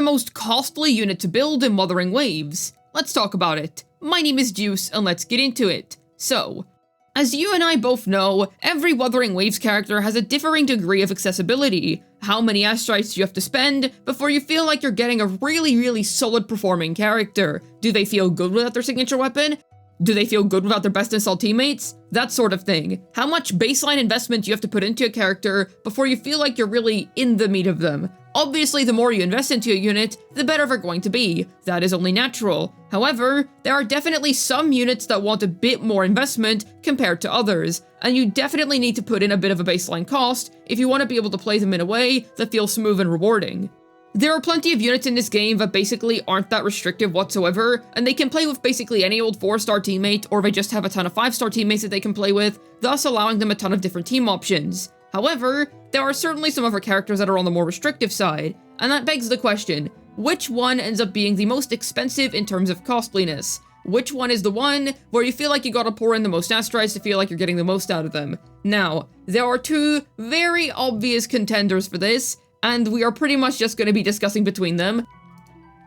the most costly unit to build in Wuthering Waves? Let's talk about it. My name is Juice, and let's get into it. So, as you and I both know, every Wuthering Waves character has a differing degree of accessibility. How many astrites do you have to spend before you feel like you're getting a really solid performing character? Do they feel good without their signature weapon? Do they feel good without their best install teammates? That sort of thing. How much baseline investment do you have to put into a character before you feel like you're really in the meat of them? Obviously, the more you invest into a unit, the better they're going to be. That is only natural. However, there are definitely some units that want a bit more investment compared to others, and you definitely need to put in a bit of a baseline cost if you want to be able to play them in a way that feels smooth and rewarding. There are plenty of units in this game that basically aren't that restrictive whatsoever, and they can play with basically any old 4-star teammate, or they just have a ton of 5-star teammates that they can play with, thus allowing them a ton of different team options. However, there are certainly some other characters that are on the more restrictive side, and that begs the question, which one ends up being the most expensive in terms of costliness? Which one is the one where you feel like you gotta pour in the most astrites to feel like you're getting the most out of them? Now, there are two very obvious contenders for this, and we are pretty much just going to be discussing between them.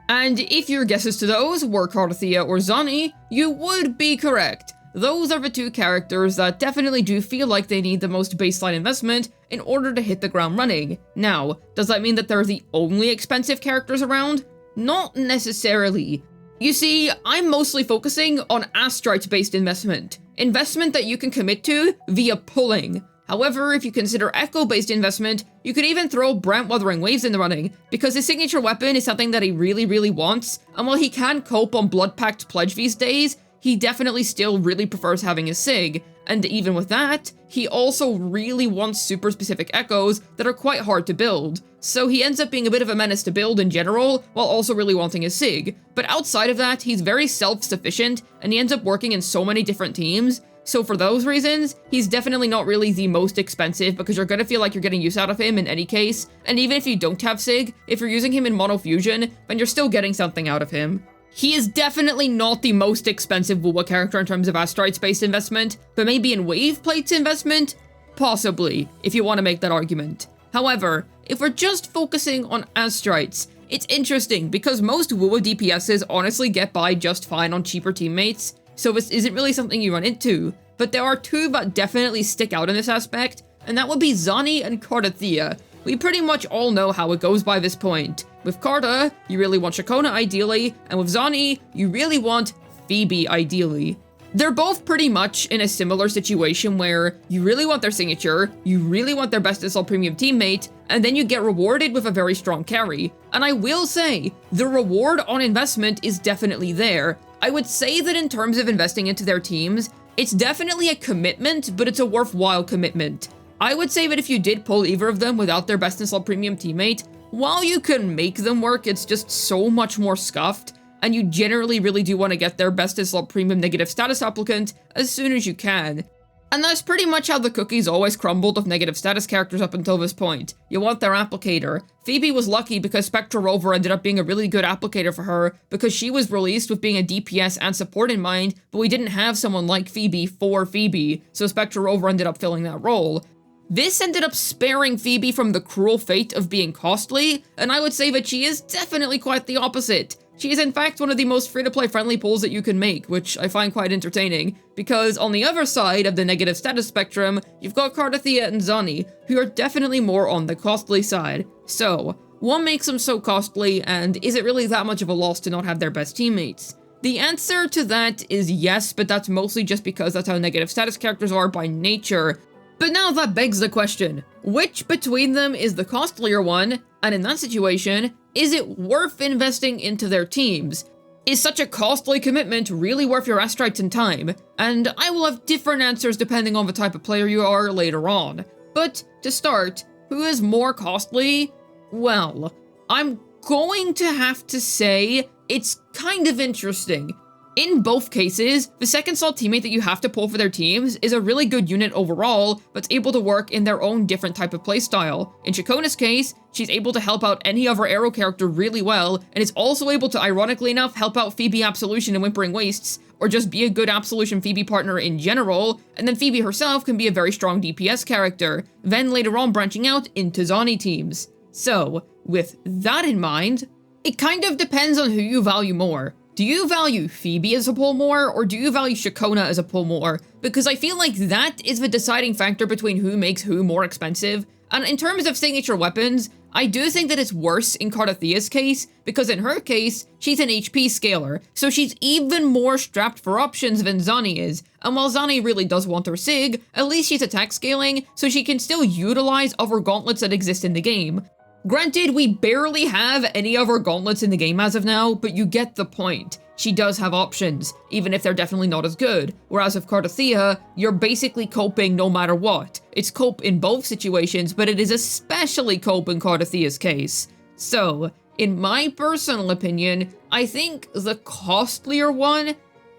And if your guesses to those were Carthea or Zani, you would be correct. Those are the two characters that definitely do feel like they need the most baseline investment in order to hit the ground running. Now, does that mean that they're the only expensive characters around? Not necessarily. You see, I'm mostly focusing on astrite-based investment. Investment that you can commit to via pulling. However, if you consider echo-based investment, you could even throw Brent Wuthering Waves in the running, because his signature weapon is something that he really wants, and while he can cope on Blood Pact Pledge these days, he definitely still really prefers having a sig, and even with that, he also really wants super specific echoes that are quite hard to build, so he ends up being a bit of a menace to build in general, while also really wanting a sig. But outside of that, he's very self-sufficient, and he ends up working in so many different teams. So for those reasons, he's definitely not really the most expensive because you're gonna feel like you're getting use out of him in any case, and even if you don't have Sig, if you're using him in Mono Fusion, then you're still getting something out of him. He is definitely not the most expensive WuWa character in terms of astrites-based investment, but maybe in wave plates investment? Possibly, if you want to make that argument. However, if we're just focusing on astrites, it's interesting because most WuWa DPSs honestly get by just fine on cheaper teammates, so this isn't really something you run into, but there are two that definitely stick out in this aspect, and that would be Zani and Carthea. We pretty much all know how it goes by this point. With Carta, you really want Shakona ideally, and with Zani, you really want Phoebe ideally. They're both pretty much in a similar situation where you really want their signature, you really want their best install premium teammate, and then you get rewarded with a very strong carry. And I will say, the reward on investment is definitely there. I would say that in terms of investing into their teams, it's definitely a commitment, but it's a worthwhile commitment. I would say that if you did pull either of them without their best install premium teammate, while you can make them work, it's just so much more scuffed, and you generally really do want to get their best install premium negative status applicant as soon as you can. And that's pretty much how the cookies always crumbled of negative status characters up until this point. You want their applicator. Phoebe was lucky because Spectra Rover ended up being a really good applicator for her because she was released with being a DPS and support in mind, but we didn't have someone like Phoebe for Phoebe, so Spectra Rover ended up filling that role. This ended up sparing Phoebe from the cruel fate of being costly, and I would say that she is definitely quite the opposite. She is in fact one of the most free-to-play friendly pulls that you can make, which I find quite entertaining, because on the other side of the negative status spectrum, you've got Carthea and Zani, who are definitely more on the costly side. So, what makes them so costly, and is it really that much of a loss to not have their best teammates? The answer to that is yes, but that's mostly just because that's how negative status characters are by nature. But now that begs the question, which between them is the costlier one, and in that situation, is it worth investing into their teams? Is such a costly commitment really worth your astrites and time? And I will have different answers depending on the type of player you are later on. But to start, who is more costly? Well, I'm going to have to say it's kind of interesting. In both cases, the second slot teammate that you have to pull for their teams is a really good unit overall, that's able to work in their own different type of playstyle. In Shakona's case, she's able to help out any other arrow character really well, and is also able to, ironically enough, help out Phoebe Absolution and Whimpering Wastes, or just be a good Absolution Phoebe partner in general, and then Phoebe herself can be a very strong DPS character, then later on branching out into Zani teams. So, with that in mind, It kind of depends on who you value more. Do you value Phoebe as a pull more, or do you value Shakona as a pull more? Because I feel like that is the deciding factor between who makes who more expensive. And in terms of signature weapons, I do think that it's worse in Cardathia's case, because in her case, she's an HP scaler, so she's even more strapped for options than Zani is. And while Zani really does want her Sig, at least she's attack scaling, so she can still utilize other gauntlets that exist in the game. Granted, we barely have any other gauntlets in the game as of now, but you get the point. She does have options, even if they're definitely not as good. Whereas with Cardathia, you're basically coping no matter what. It's cope in both situations, but it is especially cope in Cardathia's case. So, in my personal opinion, I think the costlier one,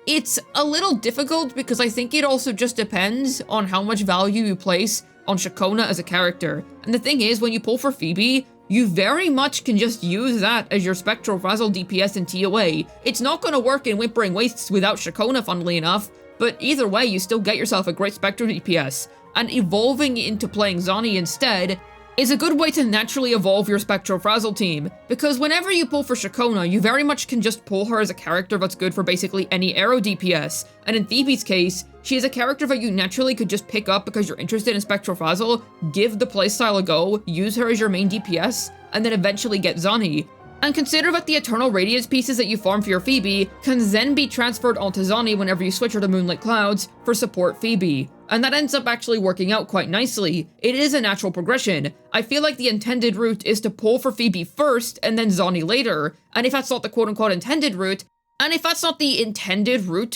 it's a little difficult because I think it also just depends on how much value you place on Shakona as a character. And the thing is, when you pull for Phoebe, you very much can just use that as your Spectral Frazzle DPS and TOA. It's not going to work in Whimpering Wastes without Shakona, funnily enough, but either way, you still get yourself a great Spectral DPS. And evolving into playing Zani instead is a good way to naturally evolve your Spectral Frazzle team, because whenever you pull for Shakona, you very much can just pull her as a character that's good for basically any arrow DPS, and in Phoebe's case, she is a character that you naturally could just pick up because you're interested in Spectral Frazzle, give the playstyle a go, use her as your main DPS, and then eventually get Zani. And consider that the Eternal Radiance pieces that you farm for your Phoebe can then be transferred onto Zani whenever you switch her to Moonlit Clouds for support Phoebe. And that ends up actually working out quite nicely. It is a natural progression. I feel like the intended route is to pull for Phoebe first and then Zani later. And if that's not the quote-unquote intended route,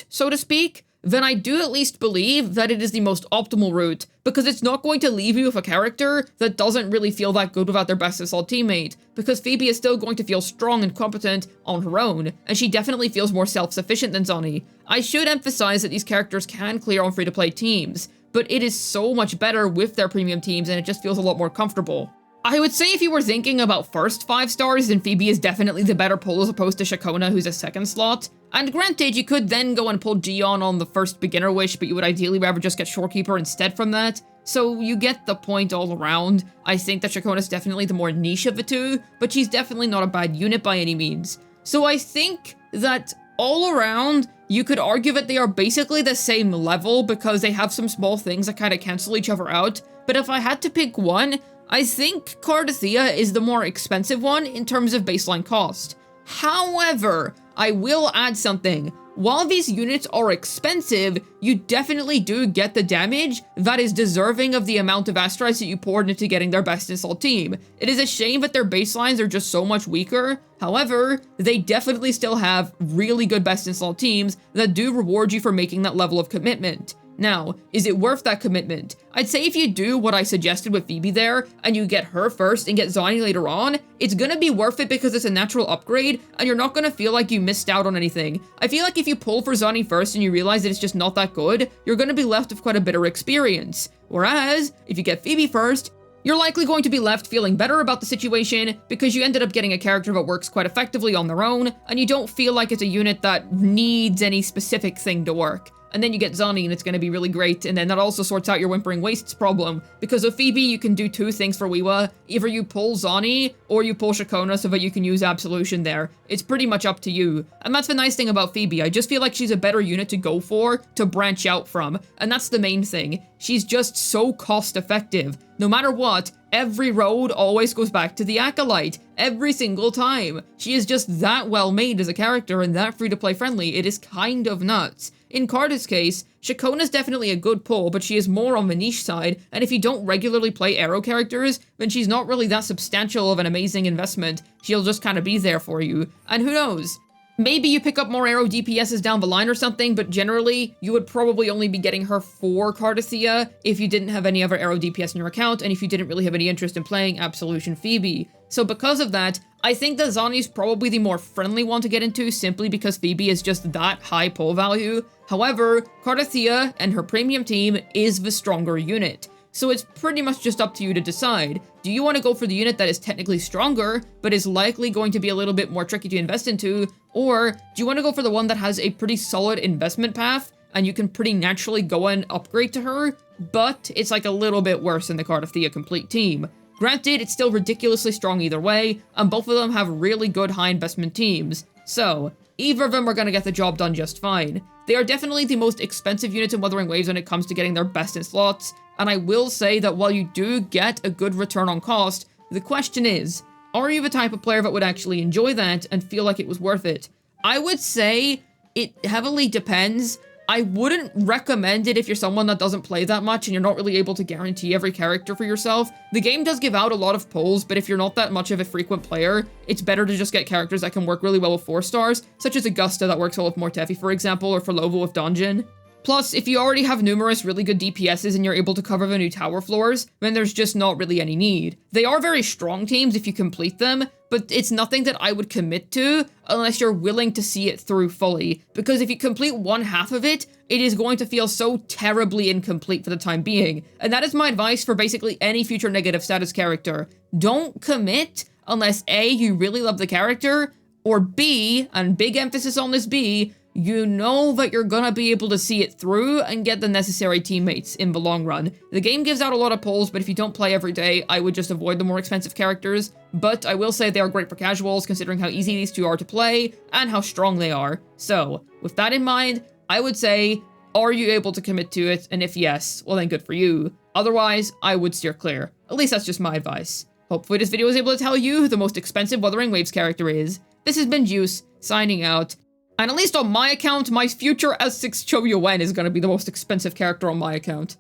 so to speak, then I do at least believe that it is the most optimal route, because it's not going to leave you with a character that doesn't really feel that good without their best assault teammate, because Phoebe is still going to feel strong and competent on her own, and she definitely feels more self-sufficient than Zani. I should emphasize that these characters can clear on free-to-play teams, but it is so much better with their premium teams and it just feels a lot more comfortable. I would say if you were thinking about first 5 stars, then Phoebe is definitely the better pull as opposed to Shakona, who's a second slot. And granted, you could then go and pull Gion on the first beginner wish, but you would ideally rather just get Shorekeeper instead from that. So you get the point all around. I think that Shakona is definitely the more niche of the two, but she's definitely not a bad unit by any means. So I think that all around, you could argue that they are basically the same level because they have some small things that kind of cancel each other out. But if I had to pick one, I think Cardathia is the more expensive one in terms of baseline cost. However, I will add something. While these units are expensive, you definitely do get the damage that is deserving of the amount of Astrites that you poured into getting their best installed team. It is a shame that their baselines are just so much weaker. However, they definitely still have really good best installed teams that do reward you for making that level of commitment. Now, is it worth that commitment? I'd say if you do what I suggested with Phoebe there, and you get her first and get Zani later on, it's gonna be worth it because it's a natural upgrade, and you're not gonna feel like you missed out on anything. I feel like if you pull for Zani first and you realize that it's just not that good, you're gonna be left with quite a bitter experience. Whereas, if you get Phoebe first, you're likely going to be left feeling better about the situation because you ended up getting a character that works quite effectively on their own, and you don't feel like it's a unit that needs any specific thing to work. And then you get Zani and it's going to be really great, and then that also sorts out your Whimpering Wastes problem, because with Phoebe you can do 2 things for WuWa. Either you pull Zani, or you pull Shakona so that you can use Absolution there. It's pretty much up to you. And that's the nice thing about Phoebe, I just feel like she's a better unit to go for, to branch out from, and that's the main thing. She's just so cost effective. No matter what, every road always goes back to the Acolyte. Every single time. She is just that well made as a character and that free-to-play friendly, it is kind of nuts. In Carda's case, Shakona's definitely a good pull, but she is more on the niche side, and if you don't regularly play arrow characters, then she's not really that substantial of an amazing investment. She'll just kind of be there for you. And who knows? Maybe you pick up more arrow DPSs down the line or something, but generally, you would probably only be getting her for Cardathia if you didn't have any other arrow DPS in your account, and if you didn't really have any interest in playing Absolution Phoebe. So because of that, I think that Zani's probably the more friendly one to get into simply because Phoebe is just that high pull value. However, Cardathia and her premium team is the stronger unit. So it's pretty much just up to you to decide. Do you want to go for the unit that is technically stronger, but is likely going to be a little bit more tricky to invest into? Or do you want to go for the one that has a pretty solid investment path, and you can pretty naturally go and upgrade to her, but it's like a little bit worse than the Cardathia complete team? Granted, it's still ridiculously strong either way, and both of them have really good high investment teams, so either of them are going to get the job done just fine. They are definitely the most expensive units in Wuthering Waves when it comes to getting their best in slots, and I will say that while you do get a good return on cost, the question is, are you the type of player that would actually enjoy that and feel like it was worth it? I would say it heavily depends. I wouldn't recommend it if you're someone that doesn't play that much and you're not really able to guarantee every character for yourself. The game does give out a lot of pulls, but if you're not that much of a frequent player, it's better to just get characters that can work really well with 4 stars, such as Augusta that works well with Mortefi, for example, or Forlova with Donjin. Plus, if you already have numerous really good DPSs and you're able to cover the new tower floors, then there's just not really any need. They are very strong teams if you complete them, but it's nothing that I would commit to unless you're willing to see it through fully, because if you complete one half of it, it is going to feel so terribly incomplete for the time being, and that is my advice for basically any future negative status character. Don't commit unless A, you really love the character, or B, and big emphasis on this B, you know that you're gonna be able to see it through and get the necessary teammates in the long run. The game gives out a lot of pulls, but if you don't play every day, I would just avoid the more expensive characters. But I will say they are great for casuals, considering how easy these two are to play and how strong they are. So, with that in mind, I would say, are you able to commit to it? And if yes, well then good for you. Otherwise, I would steer clear. At least that's just my advice. Hopefully this video was able to tell you who the most expensive Wuthering Waves character is. This has been Juice, signing out. And at least on my account, my future S6 Cho Yuen is going to be the most expensive character on my account.